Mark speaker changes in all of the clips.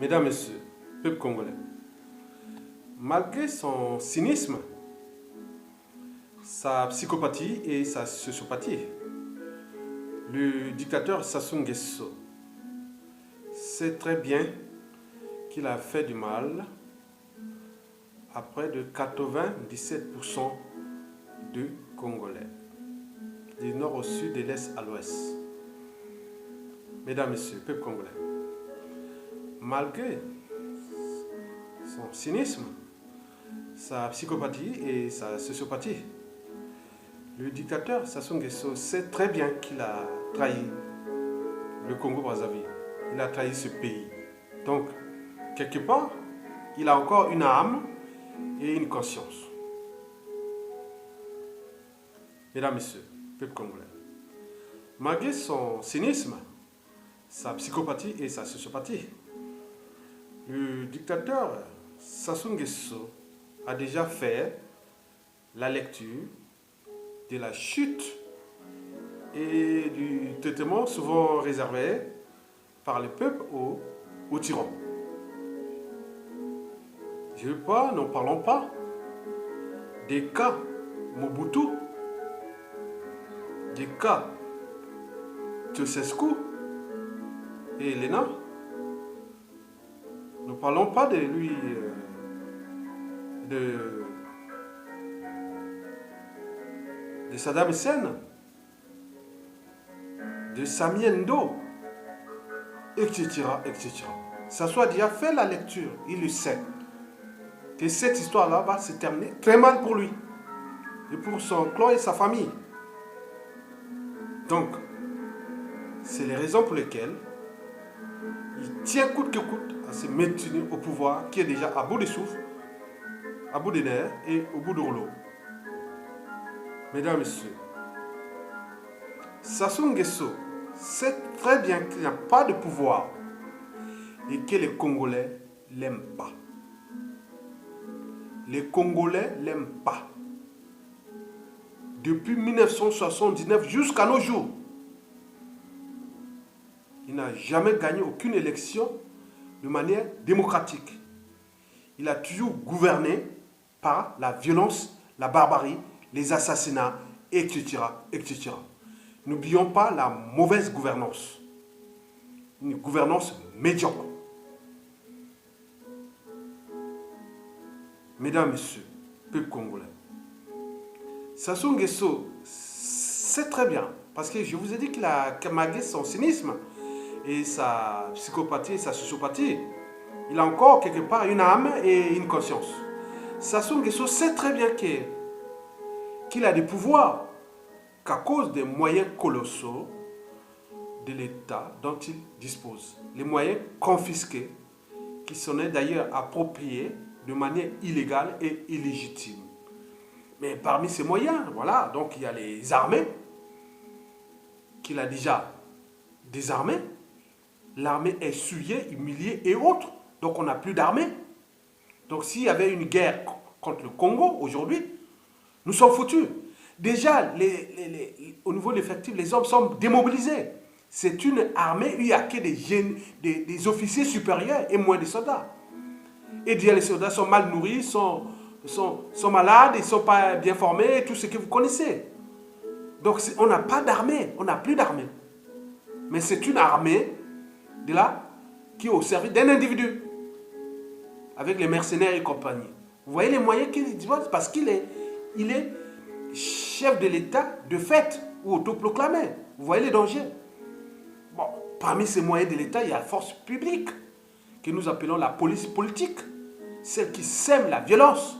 Speaker 1: Mesdames, Messieurs, peuple congolais, malgré son cynisme, sa psychopathie et sa sociopathie, le dictateur Sassou Nguesso sait très bien qu'il a fait du mal à près de 97% de Congolais, du nord au sud, de l'est à l'ouest. Mesdames, Messieurs, peuple congolais, malgré son cynisme, sa psychopathie et sa sociopathie, le dictateur Sassou Nguesso sait très bien qu'il a trahi le Congo-Brazzaville. Il a trahi ce pays. Donc, quelque part, il a encore une âme et une conscience. Mesdames, Messieurs, peuple congolais, malgré son cynisme, sa psychopathie et sa sociopathie, le dictateur Sassou Nguesso a déjà fait la lecture de la chute et du traitement souvent réservé par le peuple aux tyrans. Je veux pas, n'en parlons pas des cas Mobutu, des cas Ceausescu et Elena. Ne parlons pas de lui, de Saddam Hussein, de Samuel Ndo, etc., etc. Ça soit déjà fait la lecture, il le sait, que cette histoire-là va se terminer très mal pour lui, et pour son clan et sa famille. Donc, c'est les raisons pour lesquelles il tient coûte que coûte à se maintenir au pouvoir, qui est déjà à bout de souffle, à bout de nerfs et au bout de rouleau. Mesdames, Messieurs, Sassou Nguesso sait très bien qu'il n'y a pas de pouvoir et que les Congolais ne l'aiment pas. Les Congolais ne l'aiment pas. Depuis 1979 jusqu'à nos jours, il n'a jamais gagné aucune élection de manière démocratique. Il a toujours gouverné par la violence, la barbarie, les assassinats, etc., etc. N'oublions pas la mauvaise gouvernance. Une gouvernance médiocre. Mesdames, Messieurs, peuple congolais, Sassou Nguesso sait très bien, parce que je vous ai dit qu'il a malgré son cynisme et sa psychopathie et sa sociopathie, il a encore quelque part une âme et une conscience. Sassou Nguesso sait très bien qu'il a des pouvoirs qu'à cause des moyens colossaux de l'État dont il dispose. Les moyens confisqués, qui sont d'ailleurs appropriés de manière illégale et illégitime. Mais parmi ces moyens, voilà, donc il y a les armées, qu'il a déjà désarmées. L'armée est souillée, humiliée et autres. Donc on n'a plus d'armée. Donc s'il y avait une guerre contre le Congo aujourd'hui, nous sommes foutus. Déjà, au niveau de l'effectif, les hommes sont démobilisés. C'est une armée où il n'y a que des officiers supérieurs et moins de soldats. Et déjà, les soldats sont mal nourris, sont malades, ils ne sont pas bien formés, tout ce que vous connaissez. Donc on n'a pas d'armée, on n'a plus d'armée. Mais c'est une armée qui est au service d'un individu, avec les mercenaires et compagnie. Vous voyez les moyens qu'il utilise parce qu'il est chef de l'État de fait ou autoproclamé. Vous voyez les dangers. Bon, parmi ces moyens de l'État, il y a la force publique, que nous appelons la police politique, celle qui sème la violence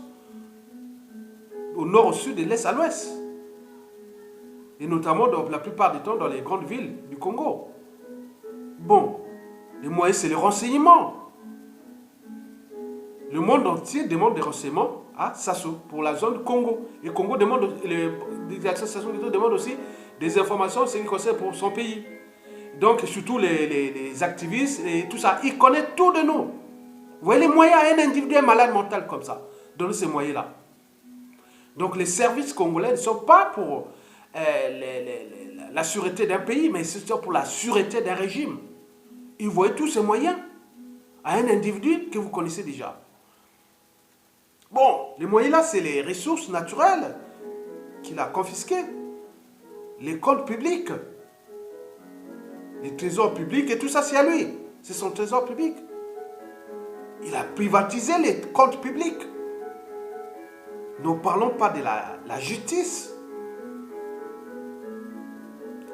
Speaker 1: au nord, au sud, de l'est à l'ouest. Et notamment, la plupart du temps, dans les grandes villes du Congo. Bon, les moyens, c'est le renseignement. Le monde entier demande des renseignements à Sassou pour la zone Congo. Et Congo demande, Sassou demande aussi des informations ce qui concerne pour son pays. Donc, surtout les activistes et tout ça, ils connaissent tout de nous. Vous voyez les moyens à un individu malade mental comme ça. Donner ces moyens-là. Donc, les services congolais ne sont pas pour la sûreté d'un pays, mais c'est pour la sûreté d'un régime. Ils voient tous ces moyens. à un individu que vous connaissez déjà. Bon, les moyens là, c'est les ressources naturelles qu'il a confisquées, les comptes publics, les trésors publics et tout ça, c'est à lui. C'est son trésor public. Il a privatisé les comptes publics. Ne parlons pas de la justice,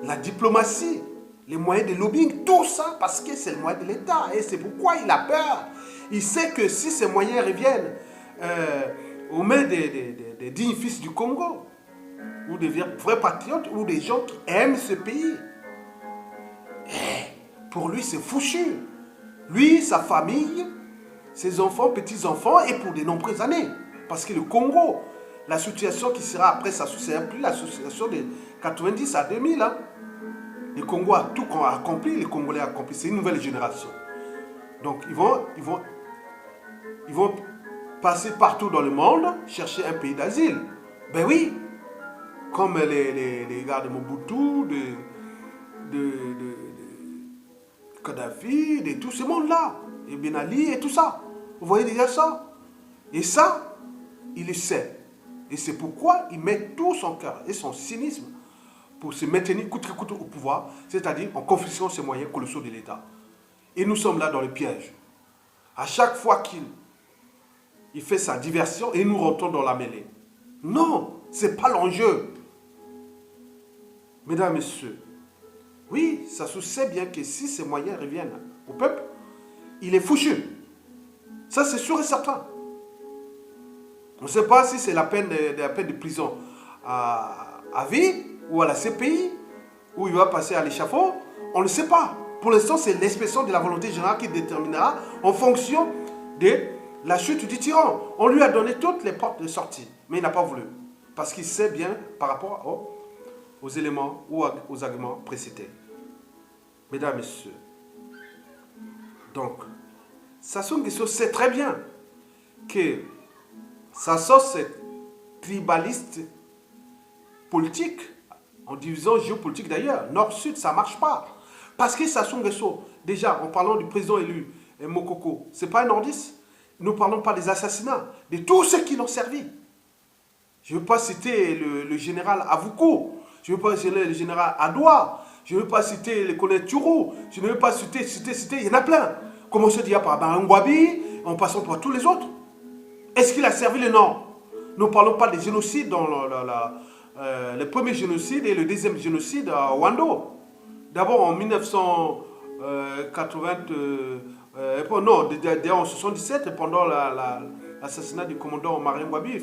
Speaker 1: la diplomatie, les moyens de lobbying, tout ça parce que c'est le moyen de l'État. Et c'est pourquoi il a peur. Il sait que si ces moyens reviennent aux mains des dignes fils du Congo, ou des vrais patriotes, ou des gens qui aiment ce pays, pour lui c'est fouchu. Lui, sa famille, ses enfants, petits-enfants, et pour de nombreuses années. Parce que le Congo, la situation qui sera après, ça ne sera plus la situation de 90 à 2000. Hein. Le Congo a tout accompli, les Congolais ont accompli. C'est une nouvelle génération. Donc, ils vont passer partout dans le monde, chercher un pays d'asile. Ben oui, comme les gars de Mobutu, de Kadhafi, de tout ce monde-là, et Ben Ali et tout ça. Vous voyez déjà ça? Et ça, il le sait. Et c'est pourquoi il met tout son cœur et son cynisme pour se maintenir coûte que coûte au pouvoir, c'est-à-dire en confisquant ces moyens colossaux de l'État. Et nous sommes là dans le piège. À chaque fois qu'il fait sa diversion, et nous rentrons dans la mêlée. Non, ce n'est pas l'enjeu. Mesdames, Messieurs, oui, ça se sait bien que si ces moyens reviennent au peuple, il est fouchu. Ça, c'est sûr et certain. On ne sait pas si c'est la peine de prison à vie ou à la CPI, où il va passer à l'échafaud. On ne sait pas. Pour l'instant, c'est l'expression de la volonté générale qui déterminera en fonction de la chute du tyran. On lui a donné toutes les portes de sortie, mais il n'a pas voulu. Parce qu'il sait bien par rapport aux éléments ou aux arguments précités. Mesdames, Messieurs, donc, Sassou Nguesso sait très bien que sa sauce est tribaliste politique, en division géopolitique d'ailleurs, nord-sud, ça ne marche pas. Parce que Sassou Nguesso, déjà, en parlant du président élu, Mokoko, ce n'est pas un nordiste. Nous ne parlons pas des assassinats, de tous ceux qui l'ont servi. Je ne veux pas citer le général Avoukou, je ne veux pas citer le général Adoua, je ne veux pas citer le colonel Turou, je ne veux pas citer, il y en a plein. Commencez déjà par Ngwabi, en passant par tous les autres. Est-ce qu'il a servi le Nord? Nous ne parlons pas des génocides dans le premier génocide et le deuxième génocide à Wando. D'abord en 1980, non, en 77, pendant l'assassinat du commandant Marien Ngwabi,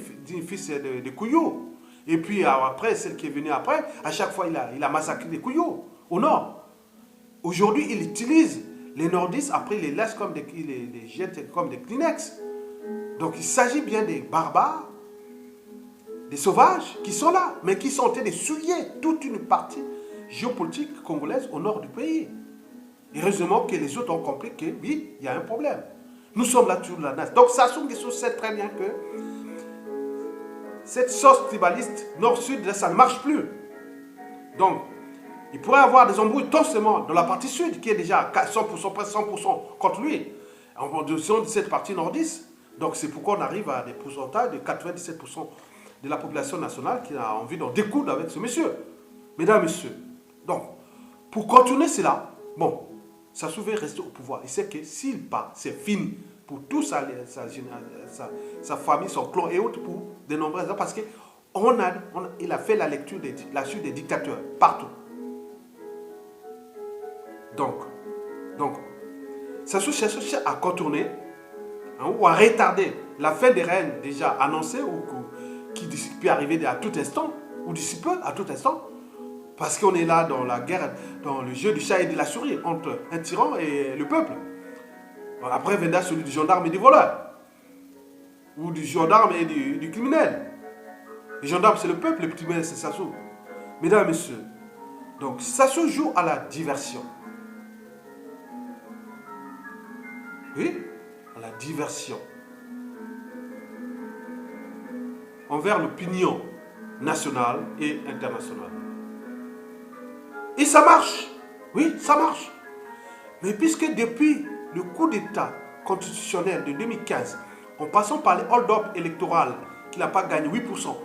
Speaker 1: fils de Kouyou. Et puis après, celle qui est venue après, à chaque fois, il a massacré des Kouyou au Nord. Aujourd'hui, il utilise les nordistes, après il les laisse comme il les jette comme des Kleenex. Donc il s'agit bien des barbares, des sauvages qui sont là, mais qui sont en train de souiller toute une partie géopolitique congolaise au nord du pays. Et heureusement que les autres ont compris que oui, il y a un problème. Nous sommes là toujours la nation. Donc Sassou Nguesso sait très bien que cette sauce tribaliste nord-sud, ça ne marche plus. Donc, il pourrait y avoir des embrouilles tant seulement dans la partie sud, qui est déjà 100%, presque 100% contre lui, en fonction de cette partie nordiste. Donc c'est pourquoi on arrive à des pourcentages de 97% de la population nationale qui a envie d'en découdre avec ce monsieur. Mesdames, Messieurs, donc, pour contourner cela, bon, Sassou veut rester au pouvoir. Il sait que s'il part, c'est fini pour toute sa famille, son clan et autres, pour de nombreuses raisons, parce qu'il a fait la lecture la chute des dictateurs, partout. Donc Sassou cherche à contourner ou à retarder la fin des règnes déjà annoncés ou qui peut arriver à tout instant, ou d'ici peu, à tout instant, parce qu'on est là dans la guerre, dans le jeu du chat et de la souris, entre un tyran et le peuple. Bon, après viendra celui du gendarme et du voleur, ou du gendarme et du criminel. Le gendarme c'est le peuple, le criminel c'est Sassou. Mesdames et messieurs, donc Sassou joue à la diversion. Oui, à la diversion envers l'opinion nationale et internationale. Et ça marche. Oui, ça marche. Mais puisque depuis le coup d'État constitutionnelle de 2015, en passant par les hold-up électorales qu'il n'a pas gagné 8%.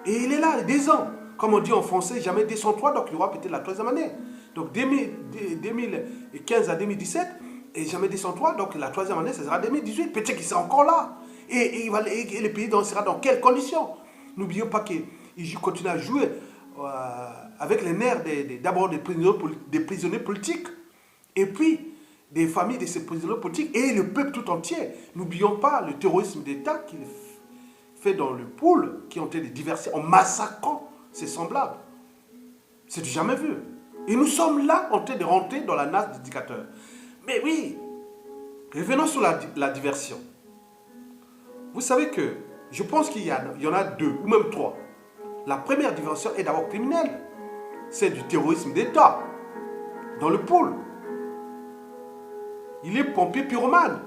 Speaker 1: Et il est là, 10 ans. Comme on dit en français, jamais 203, donc il aura peut-être la troisième année. Donc 2015 à 2017, et jamais 203, donc la troisième année, ce sera 2018. Peut-être qu'il sera encore là. Et le pays sera dans quelles conditions? N'oublions pas qu'il continue à jouer avec les nerfs d'abord des prisonniers politiques, et puis des familles de ces prisonniers politiques et le peuple tout entier. N'oublions pas le terrorisme d'État qu'il fait dans le pôle, qui ont été diversés en massacrant ses semblables. C'est du jamais vu. Et nous sommes là en train de rentrer dans la nasse des dictateurs. Mais oui, revenons sur la diversion. Vous savez que je pense qu'il y en a deux ou même trois. La première diversion est d'abord criminelle. C'est du terrorisme d'État dans le pôle. Il est pompier pyromane.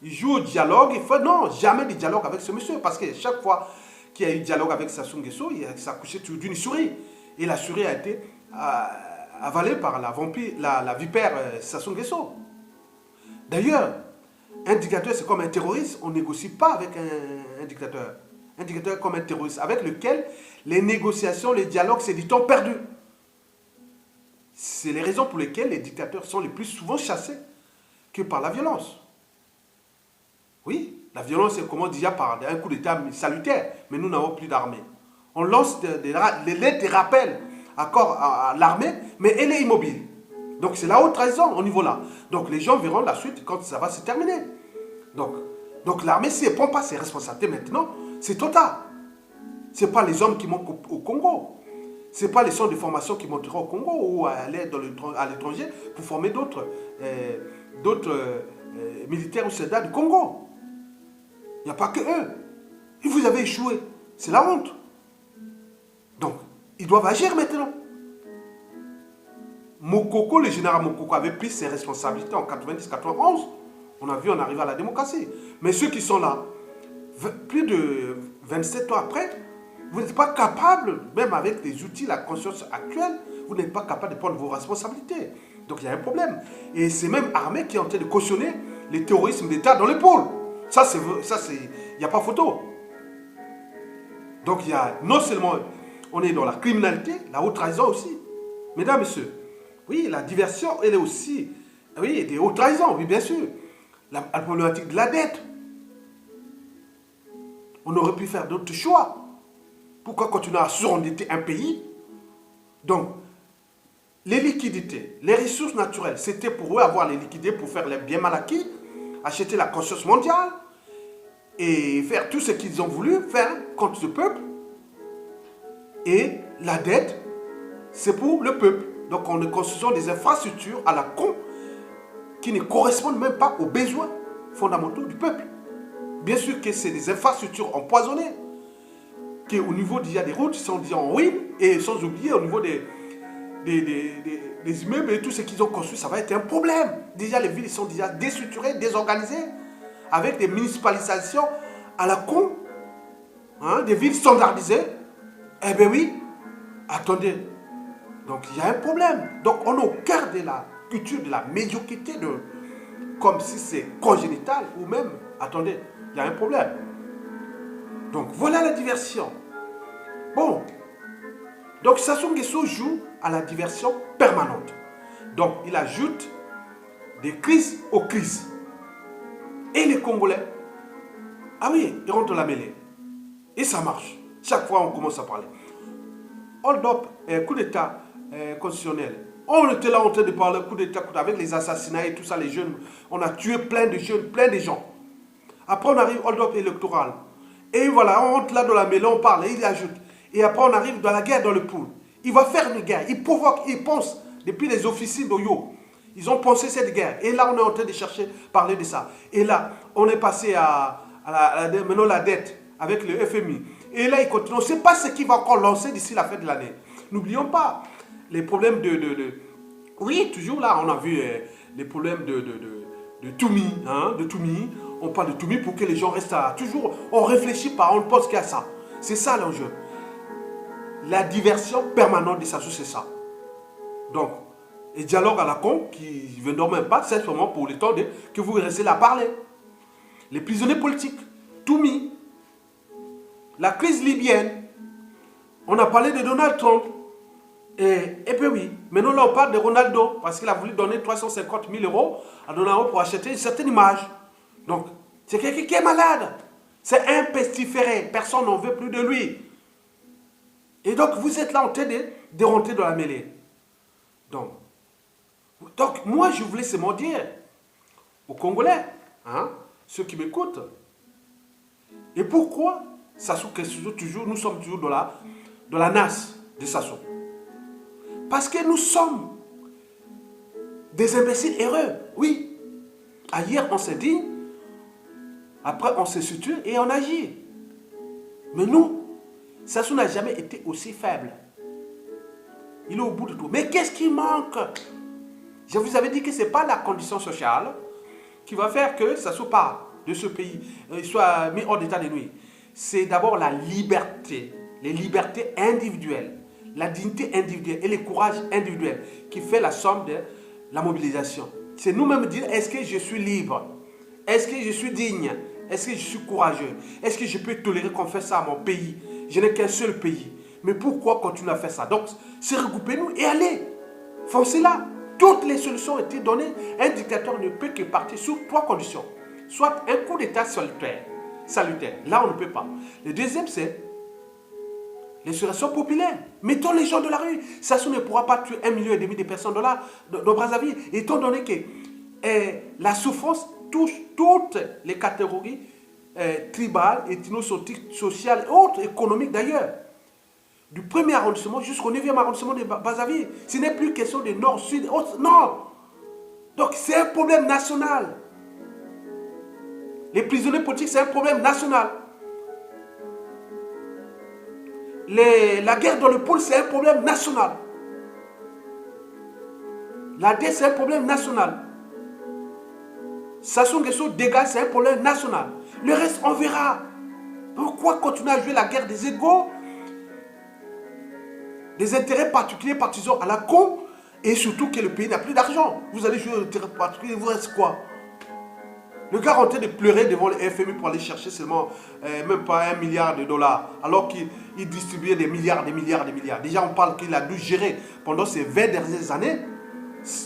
Speaker 1: Il joue au dialogue. Il fait non, jamais de dialogue avec ce monsieur. Parce que chaque fois qu'il y a eu dialogue avec Sassou Nguesso, il s'est accouché d'une souris. Et la souris a été avalée par la vipère Sassou Nguesso. D'ailleurs, un dictateur, c'est comme un terroriste. On ne négocie pas avec un dictateur. Un dictateur comme un terroriste, avec lequel les négociations, les dialogues, c'est du temps perdu. C'est les raisons pour lesquelles les dictateurs sont les plus souvent chassés que par la violence. Oui, la violence, c'est comment déjà par un coup d'État salutaire, mais nous n'avons plus d'armée. On lance des lettres de rappel à l'armée, mais elle est immobile. Donc c'est la haute trahison au niveau là. Donc les gens verront la suite quand ça va se terminer. Donc l'armée, si elle ne prend pas ses responsabilités maintenant, c'est total. Ce n'est pas les hommes qui manquent au Congo. Ce n'est pas les centres de formation qui monteront au Congo ou à aller à l'étranger pour former d'autres militaires ou soldats du Congo. Il n'y a pas que eux. Et vous avez échoué. C'est la honte. Donc, ils doivent agir maintenant. Mokoko, le général Mokoko avait pris ses responsabilités en 90-91. On a vu en arriver à la démocratie. Mais ceux qui sont là, plus de 27 ans après, vous n'êtes pas capable, même avec les outils, la conscience actuelle, vous n'êtes pas capable de prendre vos responsabilités. Donc il y a un problème. Et c'est même armée qui est en train de cautionner les terrorismes d'État dans les pôles. Ça, il n'y a pas photo. Donc il y a non seulement, on est dans la criminalité, la haute trahison aussi. Mesdames, messieurs, oui, la diversion, elle est aussi, oui, des hautes trahisons, oui, bien sûr. La problématique de la dette. On aurait pu faire d'autres choix. Pourquoi continuer à surendetter un pays? Donc, les liquidités, les ressources naturelles, c'était pour eux avoir les liquidités pour faire les biens mal acquis, acheter la conscience mondiale et faire tout ce qu'ils ont voulu faire contre ce peuple. Et la dette, c'est pour le peuple. Donc, on est construisant des infrastructures à la con qui ne correspondent même pas aux besoins fondamentaux du peuple. Bien sûr que c'est des infrastructures empoisonnées, qui au niveau déjà des routes sont déjà en ruine, et sans oublier au niveau des immeubles et tout ce qu'ils ont construit, ça va être un problème. Déjà les villes sont déjà déstructurées, désorganisées, avec des municipalisations à la con, hein, des villes standardisées. Eh bien oui, attendez, donc il y a un problème. Donc on est au cœur de la culture de la médiocrité, comme si c'est congénital, ou même, attendez, il y a un problème. Donc voilà la diversion. Bon, donc Sassou Nguesso joue à la diversion permanente. Donc il ajoute des crises aux crises. Et les Congolais, ah oui, ils rentrent dans la mêlée. Et ça marche. Chaque fois on commence à parler. Hold-up, coup d'État constitutionnel. On était là en train de parler coup d'État avec les assassinats et tout ça, les jeunes. On a tué plein de jeunes, plein de gens. Après on arrive hold-up électoral. Et voilà, on rentre là dans la mêlée, on parle, et il ajoute. Et après, on arrive dans la guerre dans le pool. Il va faire une guerre. Il provoque, il pense. Depuis les officiers d'Oyo, ils ont pensé cette guerre. Et là, on est en train de chercher, parler de ça. Et là, on est passé maintenant la dette avec le FMI. Et là, il continue. On ne sait pas ce qu'il va encore lancer d'ici la fin de l'année. N'oublions pas les problèmes Oui, toujours là, on a vu les problèmes de Toumi. Hein, de Toumi. On parle de Toumi pour que les gens restent à... Toujours, on réfléchit pas, on pense qu'il y a ça. C'est ça l'enjeu. La diversion permanente de Sassou, c'est ça. Donc, et dialogue à la con qui ne dort même pas, c'est seulement pour le temps que vous restez là à parler. Les prisonniers politiques, tout mis. La crise libyenne, on a parlé de Donald Trump. Et puis oui, maintenant là on parle de Ronaldo, parce qu'il a voulu donner 350 000 euros à Donald Trump pour acheter une certaine image. Donc, c'est quelqu'un qui est malade. C'est un pestiféré, personne n'en veut plus de lui. Et donc, vous êtes là en train de rentrer dans la mêlée. Donc, moi, je voulais seulement dire aux Congolais, hein, ceux qui m'écoutent, et pourquoi Sassou Nguesso, nous sommes toujours dans la nasse de Sassou. Parce que nous sommes des imbéciles heureux, oui. Hier, on s'est dit, après, on se situe et on agit. Mais nous, Sassou n'a jamais été aussi faible. Il est au bout de tout. Mais qu'est-ce qui manque? Je vous avais dit que ce n'est pas la condition sociale qui va faire que Sassou part de ce pays, soit mis hors d'état de nuit. C'est d'abord la liberté, les libertés individuelles, la dignité individuelle et le courage individuel qui fait la somme de la mobilisation. C'est nous-mêmes dire, est-ce que je suis libre? Est-ce que je suis digne? Est-ce que je suis courageux? Est-ce que je peux tolérer qu'on fasse ça à mon pays? Je n'ai qu'un seul pays. Mais pourquoi continuer à faire ça? Donc, c'est regrouper-nous et aller. Foncez là. Toutes les solutions ont été données. Un dictateur ne peut que partir sur 3 conditions. Soit un coup d'État salutaire. Là, on ne peut pas. Le deuxième, c'est l'insurrection populaire. Mettons les gens de la rue. Sassou ne pourra pas tuer 1,5 million de personnes dans Brazzaville. Étant donné que la souffrance touche toutes les catégories tribales, ethno-sociales, sociales et autres, économiques d'ailleurs. Du 1er arrondissement jusqu'au 9e arrondissement de Brazzaville. Ce n'est plus question de nord, sud, autre, non. Donc c'est un problème national. Les prisonniers politiques, c'est un problème national. La guerre dans le pôle, c'est un problème national. La dette, c'est un problème national. Sassou Nguesso dégage, c'est un problème national. Le reste, on verra. Pourquoi continuer à jouer la guerre des égaux, des intérêts particuliers, partisans à la con, et surtout que le pays n'a plus d'argent. Vous allez jouer aux intérêts particuliers, il vous reste quoi? Le gars est en train de pleurer devant le FMI pour aller chercher seulement même pas 1 milliard de dollars, alors qu'il distribuait des milliards. Déjà, on parle qu'il a dû gérer pendant ces 20 dernières années,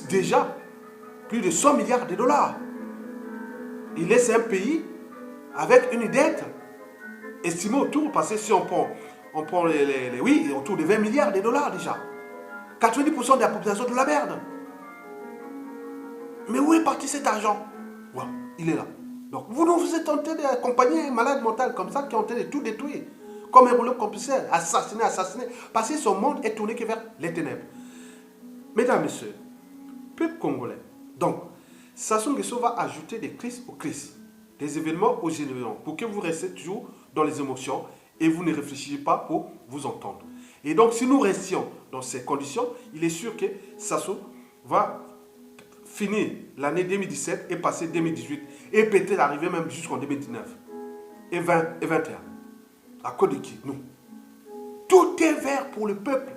Speaker 1: déjà, plus de 100 milliards de dollars. Il laisse un pays avec une dette estimée autour, parce que si on prend oui, autour de 20 milliards de dollars déjà. 90% de la population de la merde. Mais où est parti cet argent? Voilà, il est là. Donc vous êtes en train d'accompagner un malade mental comme ça qui est en train de tout détruire. Comme un rouleau compresseur, assassiner. Parce que son monde est tourné que vers les ténèbres. Mesdames, Messieurs, peuple congolais. Donc, Sassou Nguesso va ajouter des crises aux crises, des événements aux événements, pour que vous restiez toujours dans les émotions et vous ne réfléchissez pas pour vous entendre. Et donc, si nous restions dans ces conditions, il est sûr que Sassou va finir l'année 2017 et passer 2018 et peut-être arriver même jusqu'en 2019 et 20 et 21. À cause de qui? Nous. Tout est vert pour le peuple.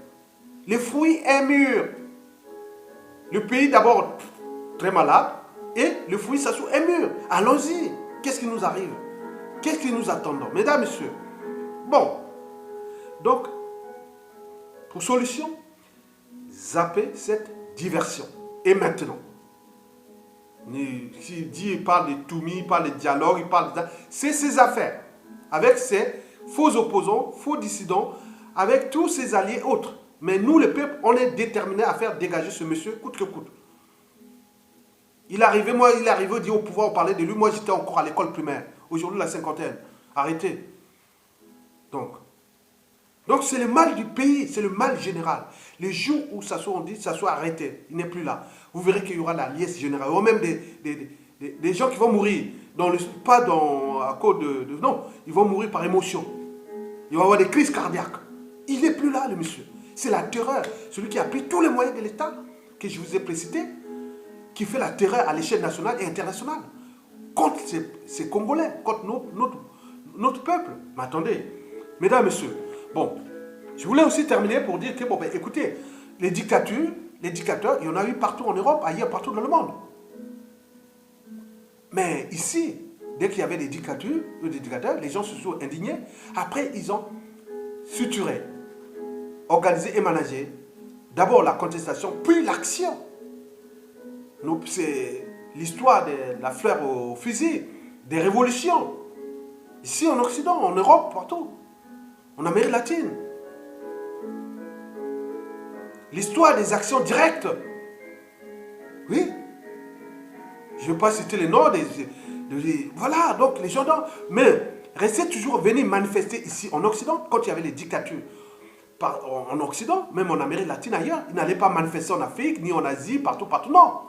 Speaker 1: Les fruits est mûr. Le pays d'abord très malade et le fruit Sassou est mûr. Allons-y. Qu'est-ce qui nous arrive? Qu'est-ce qui nous attend? Mesdames, Messieurs. Bon. Donc, pour solution, zappez cette diversion. Et maintenant, il parle de Toumi, il parle de dialogue, il parle de... C'est ses affaires. Avec ses faux opposants, faux dissidents, avec tous ses alliés autres. Mais nous, le peuple, on est déterminés à faire dégager ce monsieur coûte que coûte. Il est arrivé au dire au pouvoir, on parlait de lui. Moi, j'étais encore à l'école primaire. Aujourd'hui, la cinquantaine. Arrêtez. Donc c'est le mal du pays, c'est le mal général. Le jour où Sassou, on dit Sassou arrêtez, il n'est plus là. Vous verrez qu'il y aura la liesse générale. Il y aura même des gens qui vont mourir. Pas à cause de... Non, ils vont mourir par émotion. Il va y avoir des crises cardiaques. Il n'est plus là, le monsieur. C'est la terreur. Celui qui a pris tous les moyens de l'État, que je vous ai précité, qui fait la terreur à l'échelle nationale et internationale. Contre ces Congolais, contre notre peuple. Mais attendez, mesdames, messieurs, bon, je voulais aussi terminer pour dire que, bon, ben, écoutez, les dictatures, les dictateurs, il y en a eu partout en Europe, ailleurs, partout dans le monde. Mais ici, dès qu'il y avait des dictateurs, les gens se sont indignés. Après, ils ont suturé, organisé et managé d'abord la contestation, puis l'action. C'est l'histoire de la fleur au fusil, des révolutions. Ici en Occident, en Europe, partout. En Amérique latine. L'histoire des actions directes. Oui. Je ne vais pas citer les noms voilà, donc les gens... Mais restez toujours venir manifester ici en Occident, quand il y avait les dictatures en Occident, même en Amérique latine, ailleurs, ils n'allaient pas manifester en Afrique, ni en Asie, partout, non.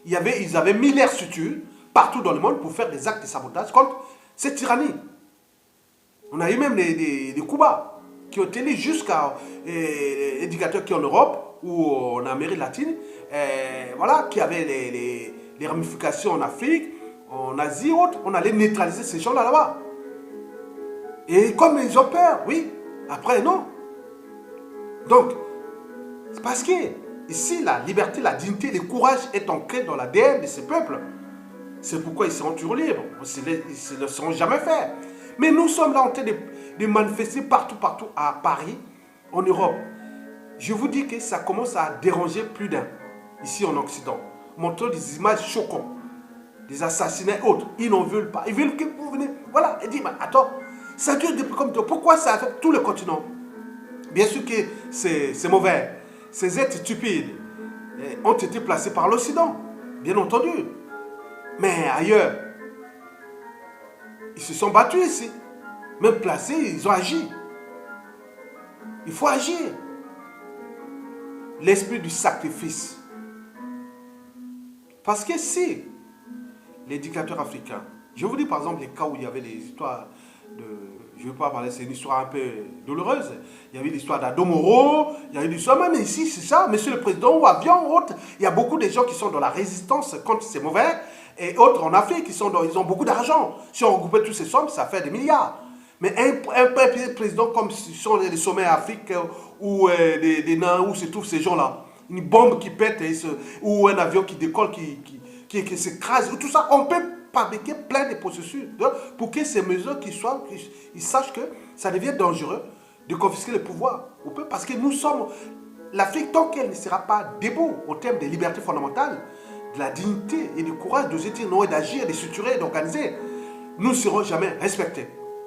Speaker 1: Ils avaient mis leurs structures partout dans le monde pour faire des actes de sabotage contre cette tyrannie. On a eu même des coups bas qui ont été jusqu'à les dictateurs qui en Europe ou en Amérique latine, voilà, qui avaient les ramifications en Afrique, en Asie, autres. On allait neutraliser ces gens-là là-bas. Et comme ils ont peur, oui, après non. Donc, c'est parce que ici, la liberté, la dignité, le courage est ancré dans l'ADN de ces peuples. C'est pourquoi ils seront toujours libres. Ils ne le seront jamais fait. Mais nous sommes là en train de manifester partout à Paris, en Europe. Je vous dis que ça commence à déranger plus d'un, ici en Occident. Montrant des images choquantes, des assassinats et autres. Ils n'en veulent pas. Ils veulent que vous venez. Voilà. Et dit, attends, ça dure depuis comme toi. Pourquoi ça affecte tout le continent? Bien sûr que c'est mauvais. Ces êtres stupides ont été placés par l'Occident, bien entendu. Mais ailleurs, ils se sont battus ici. Même placés, ils ont agi. Il faut agir. L'esprit du sacrifice. Parce que si les dictateurs africains, je vous dis par exemple les cas où il y avait des histoires de... Je ne veux pas parler, c'est une histoire un peu douloureuse. Il y avait l'histoire d'Adomoro, il y a eu l'histoire même ici, c'est ça, monsieur le président, ou avion, autres. Il y a beaucoup de gens qui sont dans la résistance contre ces mauvais, et autres en Afrique, ils ont beaucoup d'argent. Si on regroupait toutes ces sommes, ça fait des milliards. Mais un président comme sur les sommets Afrique, ou des nains, où se trouvent ces gens-là, une bombe qui pète, ou un avion qui décolle, qui s'écrase, tout ça, on peut fabriquer plein de processus pour que ces mesures ils sachent que ça devient dangereux de confisquer le pouvoir. Parce que nous sommes, l'Afrique, tant qu'elle ne sera pas debout en termes de liberté fondamentale, de la dignité et du courage de se dire non et d'agir, de structurer, d'organiser, nous ne serons jamais respectés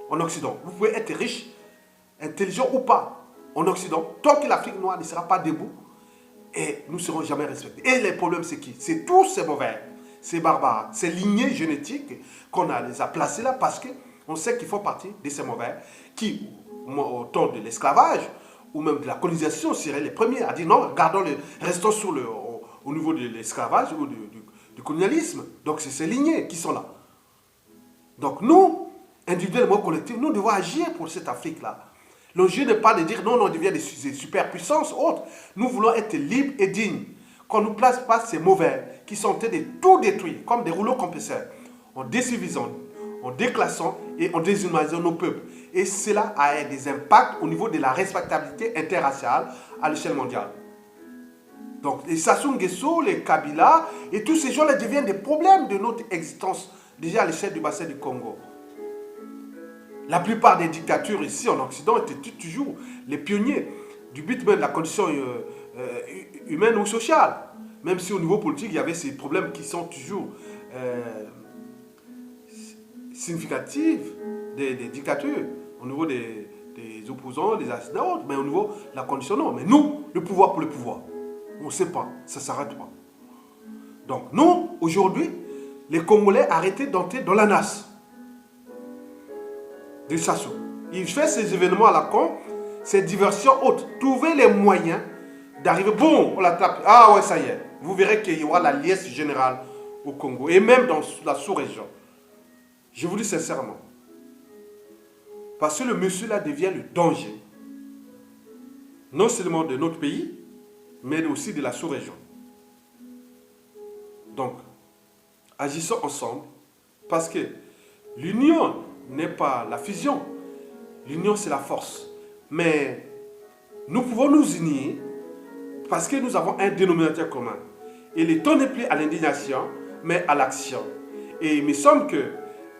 Speaker 1: en Occident. Vous pouvez être riche, intelligent ou pas en Occident, tant que l'Afrique noire ne sera pas debout, et nous ne serons jamais respectés. Et les problèmes, c'est qui? C'est tous ces mauvais. C'est barbare, ces lignées génétiques qu'on les a placées là parce qu'on sait qu'ils font partie de ces mauvais qui, au temps de l'esclavage ou même de la colonisation, seraient les premiers à dire non, restons au niveau de l'esclavage ou du colonialisme. Donc c'est ces lignées qui sont là. Donc nous, individuellement, collectivement, nous devons agir pour cette Afrique-là. L'enjeu n'est pas de dire non, on devient des superpuissances autres. Nous voulons être libres et dignes. Qu'on ne nous place pas ces mauvais qui sont en train de tout détruire, comme des rouleaux compresseurs, en décivilisant, en déclassant et en déshumanisant nos peuples. Et cela a des impacts au niveau de la respectabilité interraciale à l'échelle mondiale. Donc les Sassou Nguesso, les Kabila et tous ces gens-là deviennent des problèmes de notre existence, déjà à l'échelle du bassin du Congo. La plupart des dictatures ici en Occident étaient toujours les pionniers du but même de la condition humaine ou sociale. Même si au niveau politique, il y avait ces problèmes qui sont toujours significatifs des dictatures, au niveau des opposants, des assassinats, mais au niveau de la condition, non. Mais nous, le pouvoir pour le pouvoir, on ne sait pas, ça ne s'arrête pas. Donc nous, aujourd'hui, les Congolais arrêtez d'entrer dans la nasse de Sassou. Il fait ces événements à la con, ces diversions hautes. Trouvez les moyens d'arriver, bon, on l'attrape. Ah ouais, ça y est. Vous verrez qu'il y aura la liesse générale au Congo et même dans la sous-région. Je vous dis sincèrement. Parce que le monsieur-là devient le danger. Non seulement de notre pays, mais aussi de la sous-région. Donc, agissons ensemble parce que l'union n'est pas la fusion. L'union, c'est la force. Mais nous pouvons nous unir parce que nous avons un dénominateur commun. Et le temps n'est plus à l'indignation, mais à l'action. Et il me semble que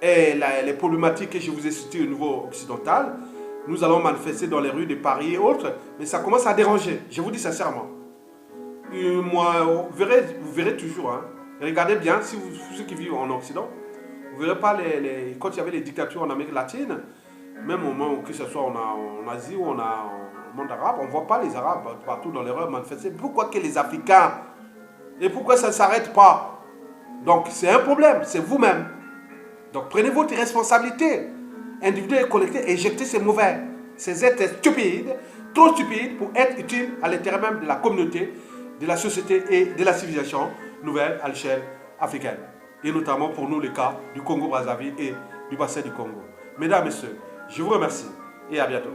Speaker 1: les problématiques que je vous ai citées au niveau occidental, nous allons manifester dans les rues de Paris et autres, mais ça commence à déranger, je vous dis sincèrement. Moi, vous verrez toujours, hein. Regardez bien, si vous, ceux qui vivent en Occident, vous ne verrez pas quand il y avait les dictatures en Amérique latine, même au moment que ce soit en Asie ou au monde arabe, on ne voit pas les Arabes partout dans les rues manifester. Pourquoi que les Africains? Et pourquoi ça ne s'arrête pas? Donc c'est un problème, c'est vous-même. Donc prenez votre responsabilité individuelle et collective et éjectez ces êtres stupides, trop stupides pour être utiles à l'intérêt même de la communauté, de la société et de la civilisation nouvelle à l'échelle africaine. Et notamment pour nous, le cas du Congo-Brazzaville et du bassin du Congo. Mesdames, Messieurs, je vous remercie et à bientôt.